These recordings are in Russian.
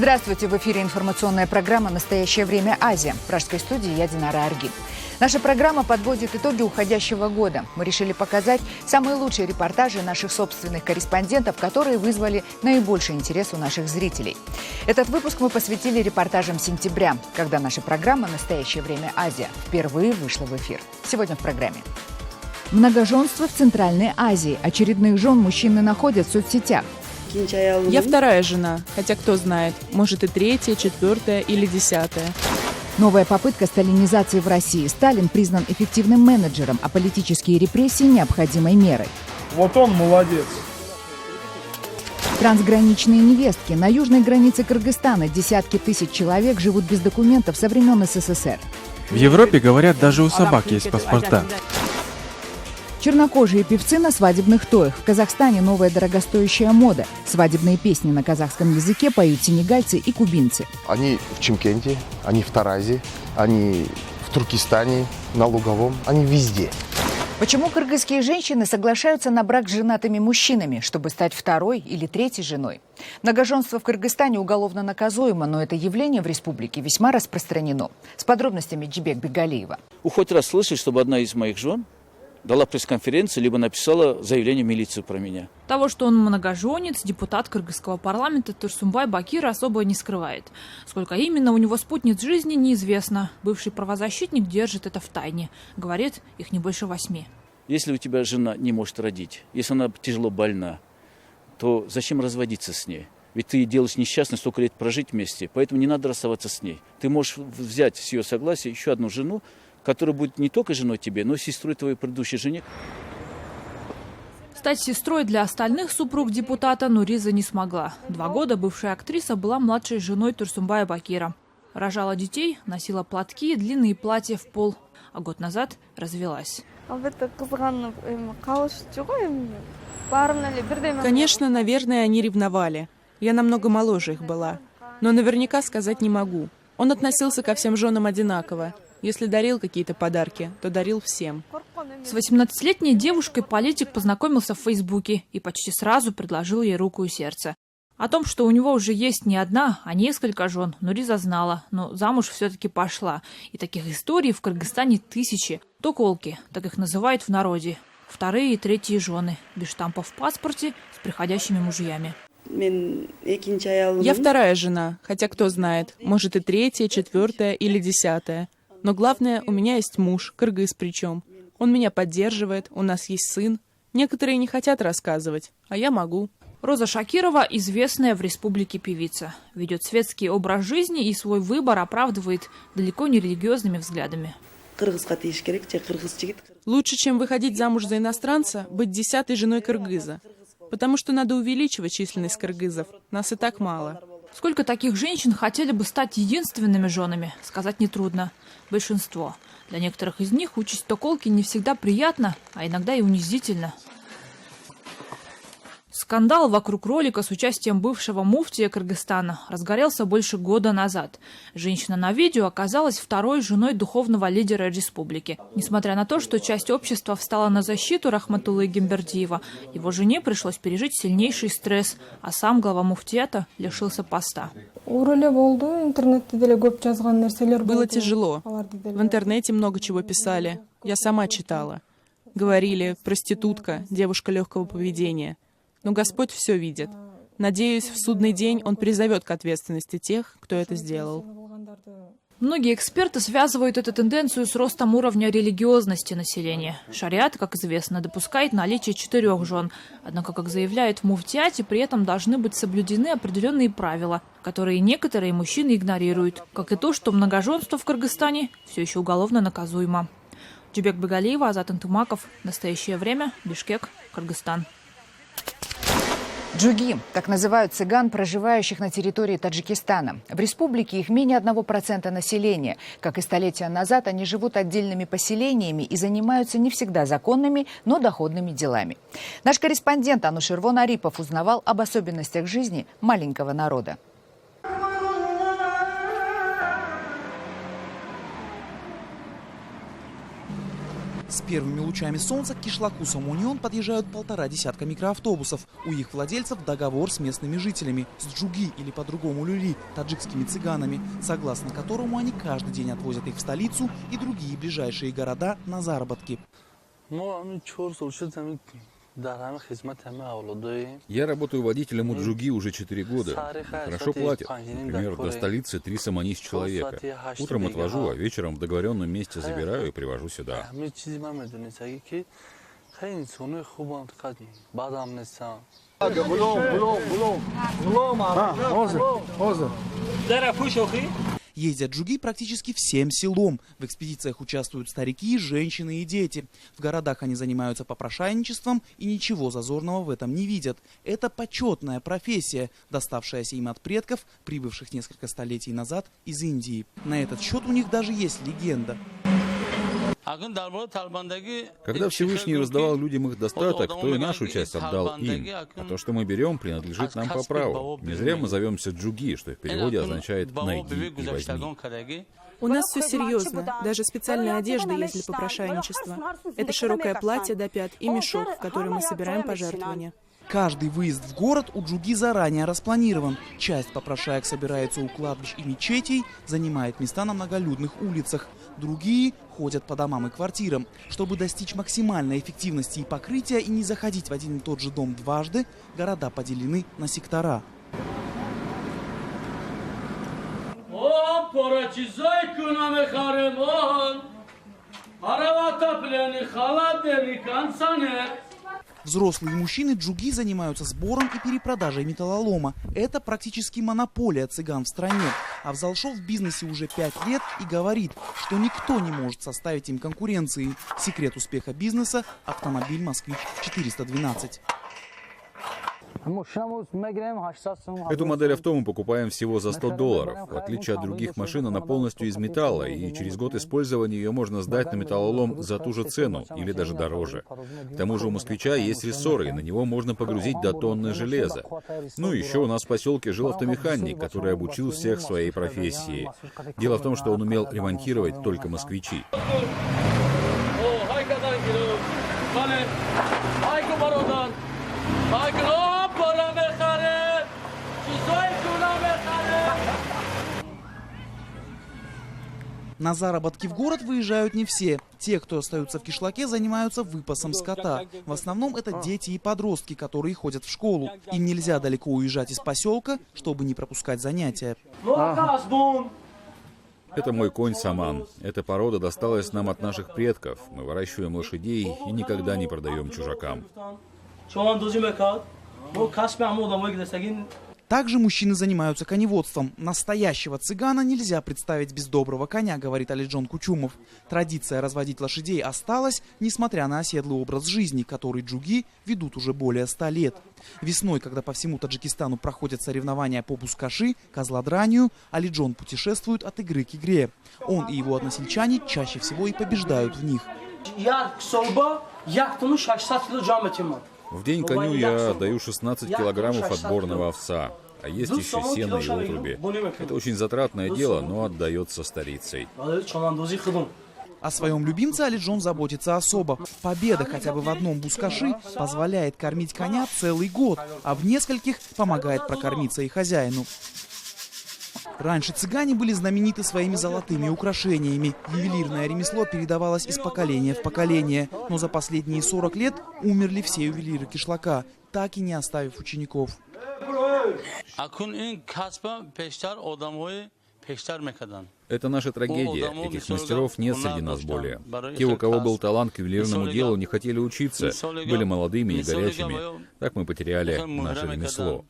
Здравствуйте! В эфире информационная программа «Настоящее время. Азия». В пражской студии я Динара Аргин. Наша программа подводит итоги уходящего года. Мы решили показать самые лучшие репортажи наших собственных корреспондентов, которые вызвали наибольший интерес у наших зрителей. Этот выпуск мы посвятили репортажам сентября, когда наша программа «Настоящее время. Азия» впервые вышла в эфир. Сегодня в программе. Многоженство в Центральной Азии. Очередных жен мужчины находят в соцсетях. Я вторая жена, хотя кто знает, может и третья, четвертая или десятая. Новая попытка сталинизации в России. Сталин признан эффективным менеджером, а политические репрессии – необходимой мерой. Вот он молодец. Трансграничные невестки. На южной границе Кыргызстана десятки тысяч человек живут без документов со времен СССР. В Европе, говорят, даже у собак есть паспорта. Чернокожие певцы на свадебных тоях. В Казахстане новая дорогостоящая мода. Свадебные песни на казахском языке поют сенегальцы и кубинцы. Они в Чимкенте, они в Таразе, они в Туркестане, на Луговом, они везде. Почему кыргызские женщины соглашаются на брак с женатыми мужчинами, чтобы стать второй или третьей женой? Многоженство в Кыргызстане уголовно наказуемо, но это явление в республике весьма распространено. С подробностями Джибек Бегалиева. Хоть раз слышать, чтобы одна из моих жен дала пресс-конференцию, либо написала заявление в милицию про меня. Того, что он многоженец, депутат кыргызского парламента Турсунбай Бакир особо не скрывает. Сколько именно у него спутниц жизни, неизвестно. Бывший правозащитник держит это в тайне. Говорит, их не больше 8. Если у тебя жена не может родить, если она тяжело больна, то зачем разводиться с ней? Ведь ты делаешь несчастной, столько лет прожить вместе, поэтому не надо расставаться с ней. Ты можешь взять с ее согласия еще одну жену, которая будет не только женой тебе, но и сестрой твоей предыдущей жене. Стать сестрой для остальных супруг депутата Нуриза не смогла. 2 года бывшая актриса была младшей женой Турсунбая Бакира. Рожала детей, носила платки и длинные платья в пол. А год назад развелась. Конечно, наверное, они ревновали. Я намного моложе их была. Но наверняка сказать не могу. Он относился ко всем женам одинаково. Если дарил какие-то подарки, то дарил всем. С 18-летней девушкой политик познакомился в Фейсбуке и почти сразу предложил ей руку и сердце. О том, что у него уже есть не одна, а несколько жен, Нуриза знала, но замуж все-таки пошла. И таких историй в Кыргызстане тысячи. Токолки, так их называют в народе. Вторые и третьи жены, без штампа в паспорте, с приходящими мужьями. Я вторая жена, хотя кто знает, может и третья, четвертая или десятая. Но главное, у меня есть муж, кыргыз причем. Он меня поддерживает, у нас есть сын. Некоторые не хотят рассказывать, а я могу. Роза Шакирова – известная в республике певица. Ведет светский образ жизни и свой выбор оправдывает далеко не религиозными взглядами. Лучше, чем выходить замуж за иностранца, быть 10-й женой кыргыза. Потому что надо увеличивать численность кыргызов. Нас и так мало. Сколько таких женщин хотели бы стать единственными женами, сказать нетрудно. Большинство. Для некоторых из них участь токолки не всегда приятна, а иногда и унизительна. Скандал вокруг ролика с участием бывшего муфтия Кыргызстана разгорелся больше года назад. Женщина на видео оказалась второй женой духовного лидера республики. Несмотря на то, что часть общества встала на защиту Рахматуллы Гембердиева, его жене пришлось пережить сильнейший стресс, а сам глава муфтията лишился поста. Было тяжело. В интернете много чего писали. Я сама читала. Говорили, проститутка, девушка легкого поведения. Но Господь все видит. Надеюсь, в судный день Он призовет к ответственности тех, кто это сделал. Многие эксперты связывают эту тенденцию с ростом уровня религиозности населения. Шариат, как известно, допускает наличие 4 жен. Однако, как заявляют в муфтиате, при этом должны быть соблюдены определенные правила, которые некоторые мужчины игнорируют. Как и то, что многоженство в Кыргызстане все еще уголовно наказуемо. Джибек Бегалиева, Азат Антумаков. Настоящее время. Бишкек, Кыргызстан. Джуги – так называют цыган, проживающих на территории Таджикистана. В республике их менее 1% населения. Как и столетия назад, они живут отдельными поселениями и занимаются не всегда законными, но доходными делами. Наш корреспондент Анушервон Арипов узнавал об особенностях жизни маленького народа. С первыми лучами солнца к кишлаку Самунион подъезжают 1,5 десятка микроавтобусов. У их владельцев договор с местными жителями, с джуги или по-другому люли, таджикскими цыганами, согласно которому они каждый день отвозят их в столицу и другие ближайшие города на заработки. Я работаю водителем у джуги уже 4 года. Хорошо платят. Например, до столицы 3 саманис человека. Утром отвожу, а вечером в договоренном месте забираю и привожу сюда. Ездят джуги практически всем селом. В экспедициях участвуют старики, женщины и дети. В городах они занимаются попрошайничеством и ничего зазорного в этом не видят. Это почетная профессия, доставшаяся им от предков, прибывших несколько столетий назад из Индии. На этот счет у них даже есть легенда. Когда Всевышний раздавал людям их достаток, то и нашу часть отдал им. А то, что мы берем, принадлежит нам по праву. Не зря мы зовемся джуги, что в переводе означает «найди и возьми». У нас все серьезно. Даже специальная одежда есть для попрошайничества. Это широкое платье до пят и мешок, в который мы собираем пожертвования. Каждый выезд в город у джуги заранее распланирован. Часть попрошаек собирается у кладбищ и мечетей, занимает места на многолюдных улицах. Другие ходят по домам и квартирам. Чтобы достичь максимальной эффективности и покрытия и не заходить в один и тот же дом дважды, города поделены на сектора. Взрослые мужчины джуги занимаются сбором и перепродажей металлолома. Это практически монополия цыган в стране. А Взалшов в бизнесе уже 5 лет и говорит, что никто не может составить им конкуренции. Секрет успеха бизнеса – автомобиль «Москвич-412». Эту модель авто мы покупаем всего за $100. В отличие от других машин, она полностью из металла, и через год использования ее можно сдать на металлолом за ту же цену, или даже дороже. К тому же у «Москвича» есть рессоры, и на него можно погрузить до тонны железа. Ну и еще у нас в поселке жил автомеханик, который обучил всех своей профессии. Дело в том, что он умел ремонтировать только «Москвичи». На заработки в город выезжают не все. Те, кто остаются в кишлаке, занимаются выпасом скота. В основном это дети и подростки, которые ходят в школу. Им нельзя далеко уезжать из поселка, чтобы не пропускать занятия. Это мой конь Саман. Эта порода досталась нам от наших предков. Мы выращиваем лошадей и никогда не продаем чужакам. Также мужчины занимаются коневодством. Настоящего цыгана нельзя представить без доброго коня, говорит Алиджон Кучумов. Традиция разводить лошадей осталась, несмотря на оседлый образ жизни, который джуги ведут уже более 100 лет. Весной, когда по всему Таджикистану проходят соревнования по бускаши, козлодранию, Алиджон путешествует от игры к игре. Он и его односельчане чаще всего и побеждают в них. В день коню я даю 16 килограммов отборного овса, а есть еще сено и отруби. Это очень затратное дело, но отдается старицей. О своем любимце Алиджон заботится особо. Победа хотя бы в одном бускаши позволяет кормить коня целый год, а в нескольких помогает прокормиться и хозяину. Раньше цыгане были знамениты своими золотыми украшениями. Ювелирное ремесло передавалось из поколения в поколение. Но за последние 40 лет умерли все ювелиры кишлака, так и не оставив учеников. Это наша трагедия. Этих мастеров нет среди нас более. Те, у кого был талант к ювелирному делу, не хотели учиться, были молодыми и горячими. Так мы потеряли наше ремесло.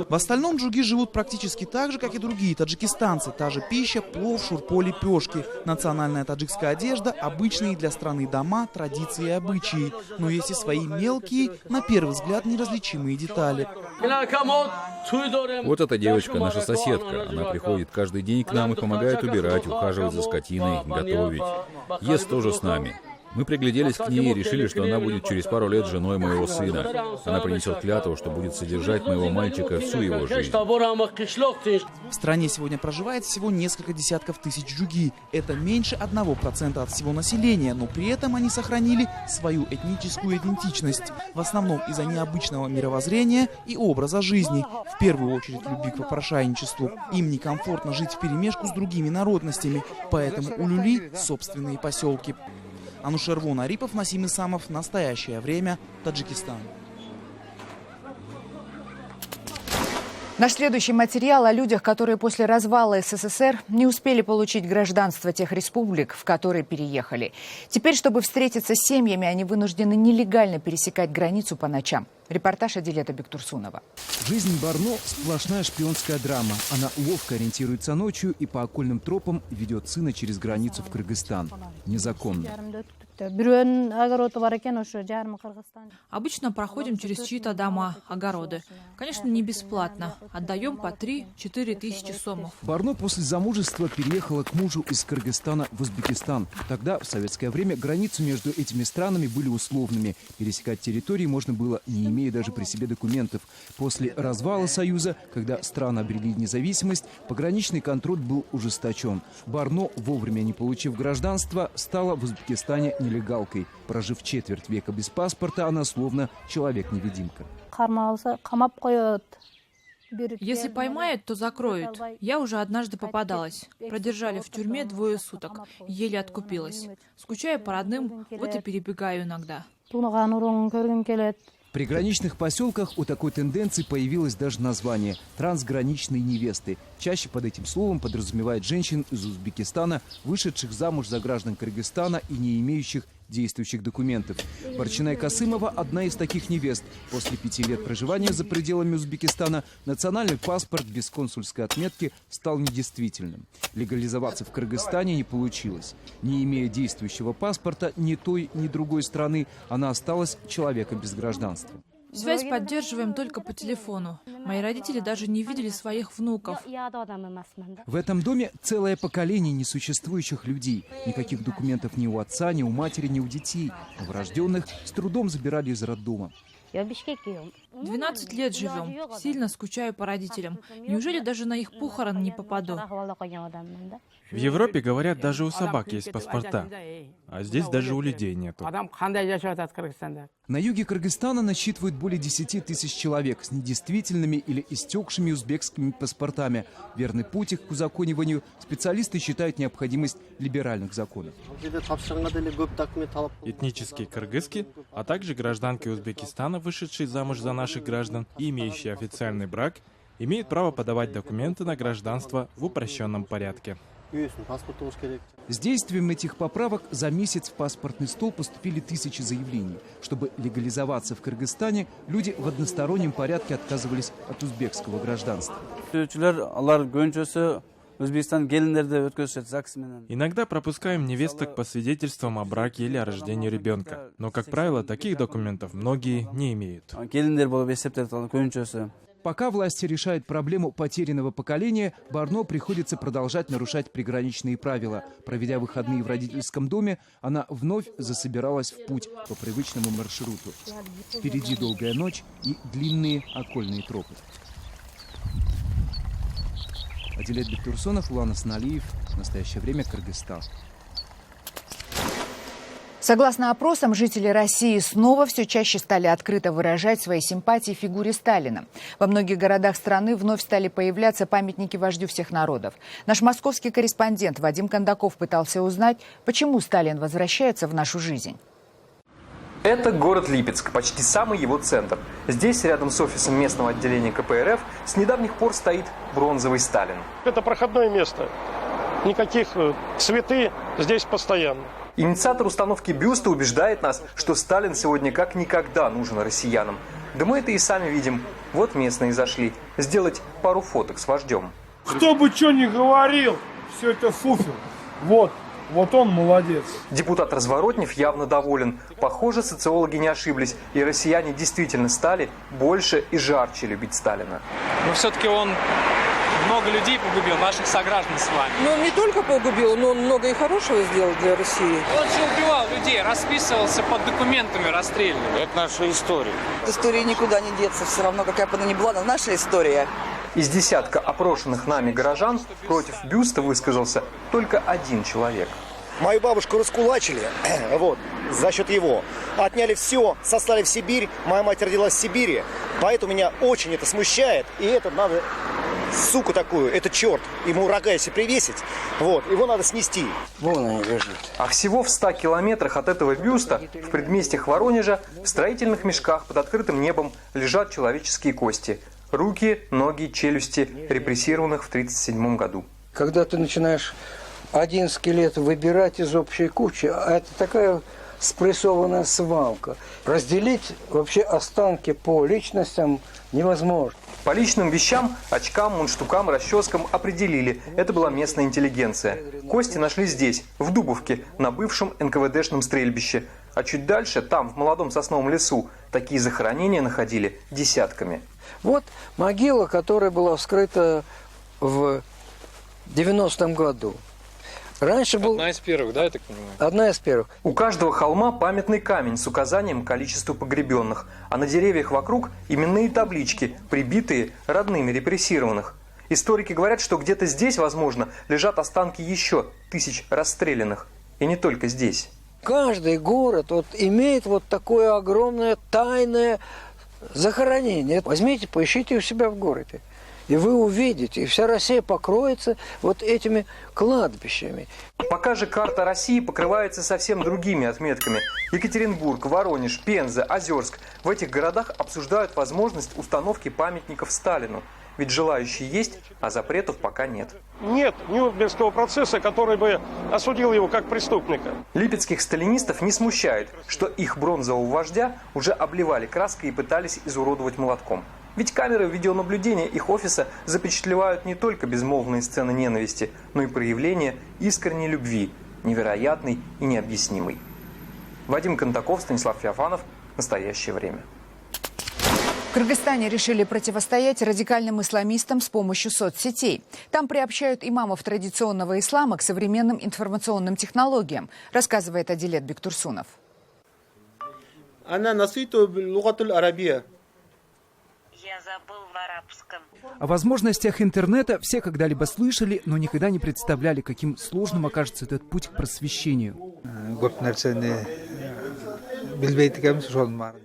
В остальном джуги живут практически так же, как и другие таджикистанцы. Та же пища, плов, шурпо, лепешки. Национальная таджикская одежда, обычные для страны дома, традиции и обычаи. Но есть и свои мелкие, на первый взгляд, неразличимые детали. Вот эта девочка, наша соседка. Она приходит каждый день к нам и помогает убирать, ухаживать за скотиной, готовить. Ест тоже с нами. Мы пригляделись к ней и решили, что она будет через пару лет женой моего сына. Она принесет клятву, что будет содержать моего мальчика всю его жизнь. В стране сегодня проживает всего несколько десятков тысяч джуги. Это меньше 1% от всего населения, но при этом они сохранили свою этническую идентичность. В основном из-за необычного мировоззрения и образа жизни. В первую очередь любви к попрошайничеству. Им некомфортно жить вперемешку с другими народностями, поэтому у люли собственные поселки. Анушервон Арипов, Насим Исамов. Настоящее время. Таджикистан. Наш следующий материал о людях, которые после развала СССР не успели получить гражданство тех республик, в которые переехали. Теперь, чтобы встретиться с семьями, они вынуждены нелегально пересекать границу по ночам. Репортаж Адилета Бектурсунова. Жизнь Барно – сплошная шпионская драма. Она ловко ориентируется ночью и по окольным тропам ведет сына через границу в Кыргызстан. Незаконно. Обычно проходим через чьи-то дома, огороды. Конечно, не бесплатно. Отдаем по 3-4 тысячи сомов. Барно после замужества переехала к мужу из Кыргызстана в Узбекистан. Тогда, в советское время, границы между этими странами были условными. Пересекать территории можно было, не имея даже при себе документов. После развала Союза, когда страны обрели независимость, пограничный контроль был ужесточен. Барно, вовремя не получив гражданство, стала в Узбекистане нелегалкой. Прожив четверть века без паспорта, она словно человек-невидимка. Если поймают, то закроют. Я уже однажды попадалась. Продержали в тюрьме 2 суток. Еле откупилась. Скучаю по родным, вот и перебегаю иногда. В приграничных поселках у такой тенденции появилось даже название «трансграничные невесты». Чаще под этим словом подразумевает женщин из Узбекистана, вышедших замуж за граждан Кыргызстана и не имеющих действующих документов. Барчинай Касымова – одна из таких невест. После 5 лет проживания за пределами Узбекистана национальный паспорт без консульской отметки стал недействительным. Легализоваться в Кыргызстане не получилось. Не имея действующего паспорта ни той, ни другой страны, она осталась человеком без гражданства. Связь поддерживаем только по телефону. Мои родители даже не видели своих внуков. В этом доме целое поколение несуществующих людей. Никаких документов ни у отца, ни у матери, ни у детей. Новорожденных с трудом забирали из роддома. 12 лет живем. Сильно скучаю по родителям. Неужели даже на их похорон не попаду? В Европе, говорят, даже у собак есть паспорта. А здесь даже у людей нету. На юге Кыргызстана насчитывают более 10 тысяч человек с недействительными или истекшими узбекскими паспортами. Верный путь их к узакониванию специалисты считают необходимость либеральных законов. Этнические кыргызки, а также гражданки Узбекистана, вышедшие замуж за наших граждан и имеющие официальный брак, имеют право подавать документы на гражданство в упрощенном порядке. С действием этих поправок за месяц в паспортный стол поступили тысячи заявлений. Чтобы легализоваться в Кыргызстане, люди в одностороннем порядке отказывались от узбекского гражданства. Иногда пропускаем невесток по свидетельствам о браке или о рождении ребенка. Но, как правило, таких документов многие не имеют. Пока власти решают проблему потерянного поколения, Барно приходится продолжать нарушать приграничные правила. Проведя выходные в родительском доме, она вновь засобиралась в путь по привычному маршруту. Впереди долгая ночь и длинные окольные тропы. Адилет Бектурсунов, Улан Асаналиев. В настоящее время Кыргызстан. Согласно опросам, жители России снова все чаще стали открыто выражать свои симпатии фигуре Сталина. Во многих городах страны вновь стали появляться памятники вождю всех народов. Наш московский корреспондент Вадим Кондаков пытался узнать, почему Сталин возвращается в нашу жизнь. Это город Липецк, почти самый его центр. Здесь, рядом с офисом местного отделения КПРФ, с недавних пор стоит бронзовый Сталин. Это проходное место. Никаких цветы здесь постоянно. Инициатор установки бюста убеждает нас, что Сталин сегодня как никогда нужен россиянам. Да мы это и сами видим. Вот местные зашли сделать пару фоток с вождем. Кто бы что ни говорил, все это фуфел. Вот он молодец. Депутат Разворотнев явно доволен. Похоже, социологи не ошиблись, и россияне действительно стали больше и жарче любить Сталина. Но все-таки он много людей погубил, наших сограждан с вами. Но он не только погубил, но он много и хорошего сделал для России. Он же убивал людей, расписывался под документами, расстреливал. Это наша история. От истории никуда не деться, все равно, какая бы она ни была, она наша история. Из десятка опрошенных нами горожан против бюста высказался только один человек. Мою бабушку раскулачили, вот, за счет его. Отняли все, сослали в Сибирь. Моя мать родилась в Сибири, поэтому меня очень это смущает. И это надо, суку такую, это черт, ему рога если привесить, вот, его надо снести. Вон они лежат. А всего в 100 километрах от этого бюста, в предместьях Воронежа, в строительных мешках под открытым небом лежат человеческие кости. Руки, ноги, челюсти репрессированных в 1937 году. Когда ты начинаешь один скелет выбирать из общей кучи, а это такая спрессованная свалка. Разделить вообще останки по личностям невозможно. По личным вещам, очкам, мундштукам, расческам определили. Это была местная интеллигенция. Кости нашли здесь, в Дубовке, на бывшем НКВДшном стрельбище. А чуть дальше, там, в молодом сосновом лесу, такие захоронения находили десятками. Вот могила, которая была вскрыта в 90-м году. Раньше был... Одна из первых, да, я так понимаю? Одна из первых. У каждого холма памятный камень с указанием количества погребенных, а на деревьях вокруг именные таблички, прибитые родными репрессированных. Историки говорят, что где-то здесь, возможно, лежат останки еще тысяч расстрелянных. И не только здесь. Каждый город вот имеет вот такое огромное тайное захоронение. Возьмите, поищите у себя в городе. И вы увидите, и вся Россия покроется вот этими кладбищами. Пока же карта России покрывается совсем другими отметками. Екатеринбург, Воронеж, Пенза, Озерск. В этих городах обсуждают возможность установки памятников Сталину. Ведь желающие есть, а запретов пока нет. Нет Нюрнбергского процесса, который бы осудил его как преступника. Липецких сталинистов не смущает, что их бронзового вождя уже обливали краской и пытались изуродовать молотком. Ведь камеры видеонаблюдения их офиса запечатлевают не только безмолвные сцены ненависти, но и проявления искренней любви, невероятной и необъяснимой. Вадим Контаков, Станислав Феофанов. Настоящее время. В Кыргызстане решили противостоять радикальным исламистам с помощью соцсетей. Там приобщают имамов традиционного ислама к современным информационным технологиям, рассказывает Адилет Бектурсунов. Она насыту лугатуль арабия. Я забыл в арабском. О возможностях интернета все когда-либо слышали, но никогда не представляли, каким сложным окажется этот путь к просвещению.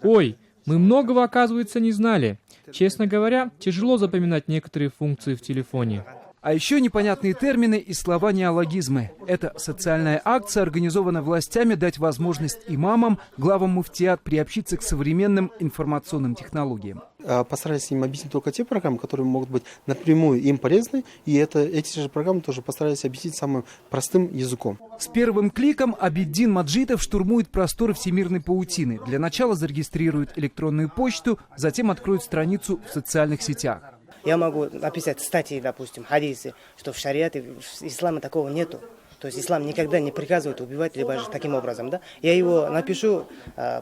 Ой, мы многого, оказывается, не знали. Честно говоря, тяжело запоминать некоторые функции в телефоне. А еще непонятные термины и слова-неологизмы. Это социальная акция организована властями дать возможность имамам, главам муфтият приобщиться к современным информационным технологиям. Постарались им объяснить только те программы, которые могут быть напрямую им полезны, и эти же программы тоже постарались объяснить самым простым языком. С первым кликом Абиддин Маджитов штурмует просторы всемирной паутины. Для начала зарегистрирует электронную почту, затем откроет страницу в социальных сетях. Я могу написать статьи, допустим, хадисы, что в шариате, в исламе такого нету. То есть ислам никогда не приказывает убивать, либо же таким образом, да. Я его напишу,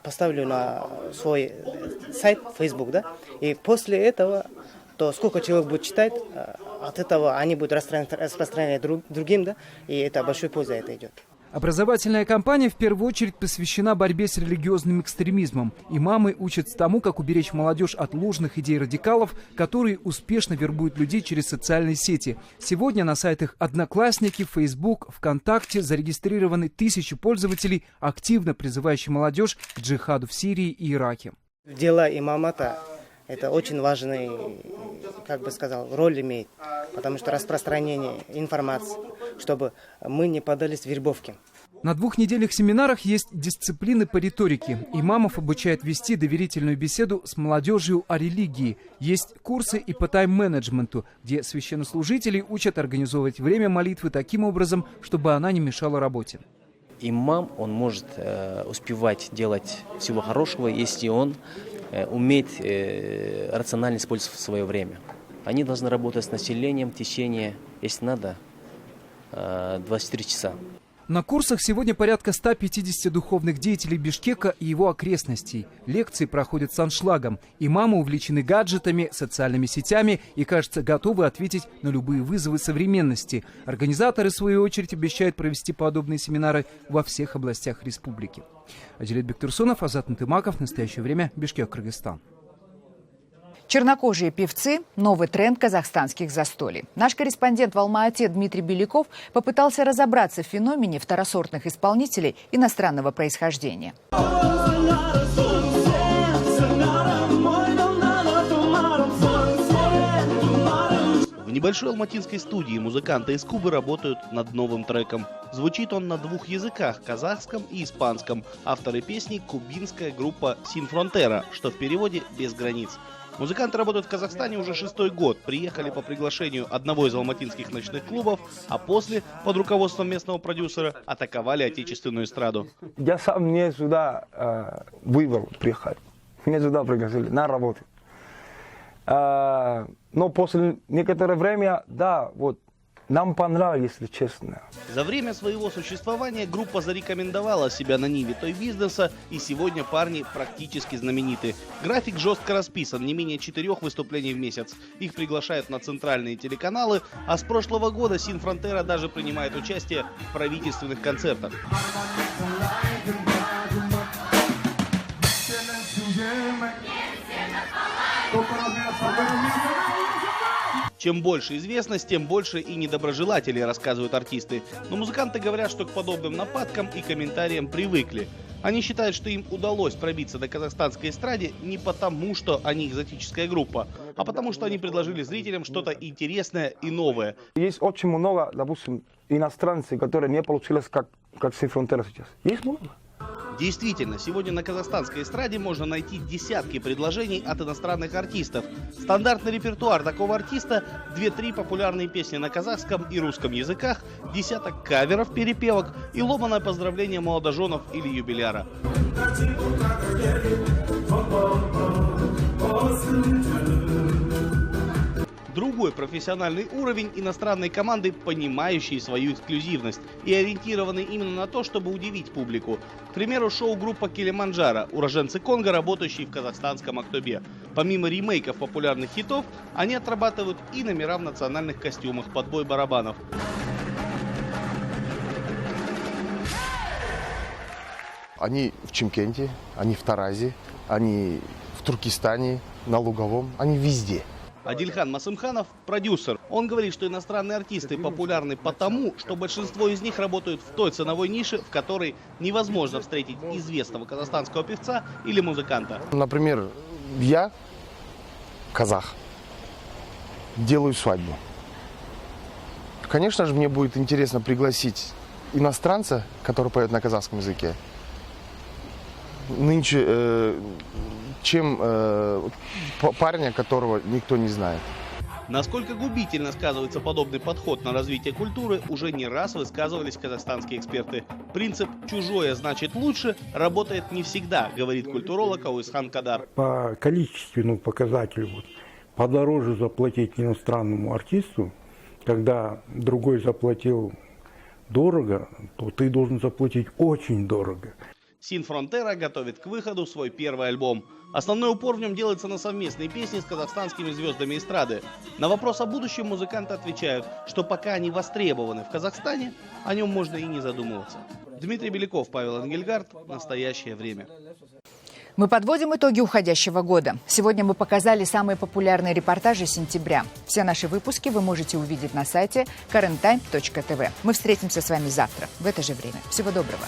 поставлю на свой сайт, Facebook, да. И после этого, то сколько человек будет читать, от этого они будут распространять другим, да. И это большой польза это идет. Образовательная кампания в первую очередь посвящена борьбе с религиозным экстремизмом. Имамы учат тому, как уберечь молодежь от ложных идей радикалов, которые успешно вербуют людей через социальные сети. Сегодня на сайтах Одноклассники, Facebook, ВКонтакте зарегистрированы тысячи пользователей, активно призывающие молодежь к джихаду в Сирии и Ираке. Дела имамата – это очень важный, как бы сказал, роль имеет, потому что распространение информации, чтобы мы не поддались вербовке. На двухнедельных семинарах есть дисциплины по риторике. Имамов обучают вести доверительную беседу с молодежью о религии. Есть курсы и по тайм-менеджменту, где священнослужителей учат организовывать время молитвы таким образом, чтобы она не мешала работе. Имам, он может успевать делать всего хорошего, если он умеет рационально использовать свое время. Они должны работать с населением в течение, если надо, 24 часа. На курсах сегодня порядка 150 духовных деятелей Бишкека и его окрестностей. Лекции проходят с аншлагом. Имамы увлечены гаджетами, социальными сетями и, кажется, готовы ответить на любые вызовы современности. Организаторы, в свою очередь, обещают провести подобные семинары во всех областях республики. Адилет Бектурсонов, Азат Нтымаков. В настоящее время Бишкек, Кыргызстан. Чернокожие певцы – новый тренд казахстанских застолий. Наш корреспондент в Алма-Ате Дмитрий Беляков попытался разобраться в феномене второсортных исполнителей иностранного происхождения. В небольшой алматинской студии музыканты из Кубы работают над новым треком. Звучит он на двух языках – казахском и испанском. Авторы песни – кубинская группа «Син Фронтера», что в переводе «без границ». Музыканты работают в Казахстане уже 6-й год. Приехали по приглашению одного из алматинских ночных клубов, а после, под руководством местного продюсера, атаковали отечественную эстраду. Я сам не сюда выбрал приехать. Меня сюда пригласили на работу. Но после некоторого времени, да, вот, нам понравилось, если честно. За время своего существования группа зарекомендовала себя на ниве той-бизнеса, и сегодня парни практически знамениты. График жестко расписан, не менее 4 выступлений в месяц. Их приглашают на центральные телеканалы, а с прошлого года Син Фронтера даже принимает участие в правительственных концертах. Чем больше известность, тем больше и недоброжелателей, рассказывают артисты. Но музыканты говорят, что к подобным нападкам и комментариям привыкли. Они считают, что им удалось пробиться до казахстанской эстраде не потому, что они экзотическая группа, а потому, что они предложили зрителям что-то интересное и новое. Есть очень много, допустим, иностранцев, которые не получилось как Син Фронтера сейчас. Есть много. Действительно, сегодня на казахстанской эстраде можно найти десятки предложений от иностранных артистов. Стандартный репертуар такого артиста – 2-3 популярные песни на казахском и русском языках, десяток каверов, перепевок и ломаное поздравление молодоженов или юбиляра. Другой профессиональный уровень иностранной команды, понимающие свою эксклюзивность и ориентированные именно на то, чтобы удивить публику. К примеру, шоу-группа «Килиманджаро», уроженцы Конго, работающие в казахстанском Актобе. Помимо ремейков популярных хитов, они отрабатывают и номера в национальных костюмах под бой барабанов. Они в Чимкенте, они в Таразе, они в Туркестане, на Луговом, они везде. Адильхан Масымханов – продюсер. Он говорит, что иностранные артисты популярны потому, что большинство из них работают в той ценовой нише, в которой невозможно встретить известного казахстанского певца или музыканта. Например, я, казах, делаю свадьбу. Конечно же, мне будет интересно пригласить иностранца, который поет на казахском языке. Нынче... чем парня, которого никто не знает. Насколько губительно сказывается подобный подход на развитие культуры, уже не раз высказывались казахстанские эксперты. Принцип «чужое значит лучше» работает не всегда, говорит культуролог Ауисхан Кадар. По количественному показателю подороже заплатить иностранному артисту, когда другой заплатил дорого, то ты должен заплатить очень дорого. Син Фронтера готовит к выходу свой первый альбом. Основной упор в нем делается на совместные песни с казахстанскими звездами эстрады. На вопрос о будущем музыканты отвечают, что пока они востребованы в Казахстане, о нем можно и не задумываться. Дмитрий Беляков, Павел Ангельгард. Настоящее время. Мы подводим итоги уходящего года. Сегодня мы показали самые популярные репортажи сентября. Все наши выпуски вы можете увидеть на сайте karenTime.tv. Мы встретимся с вами завтра в это же время. Всего доброго.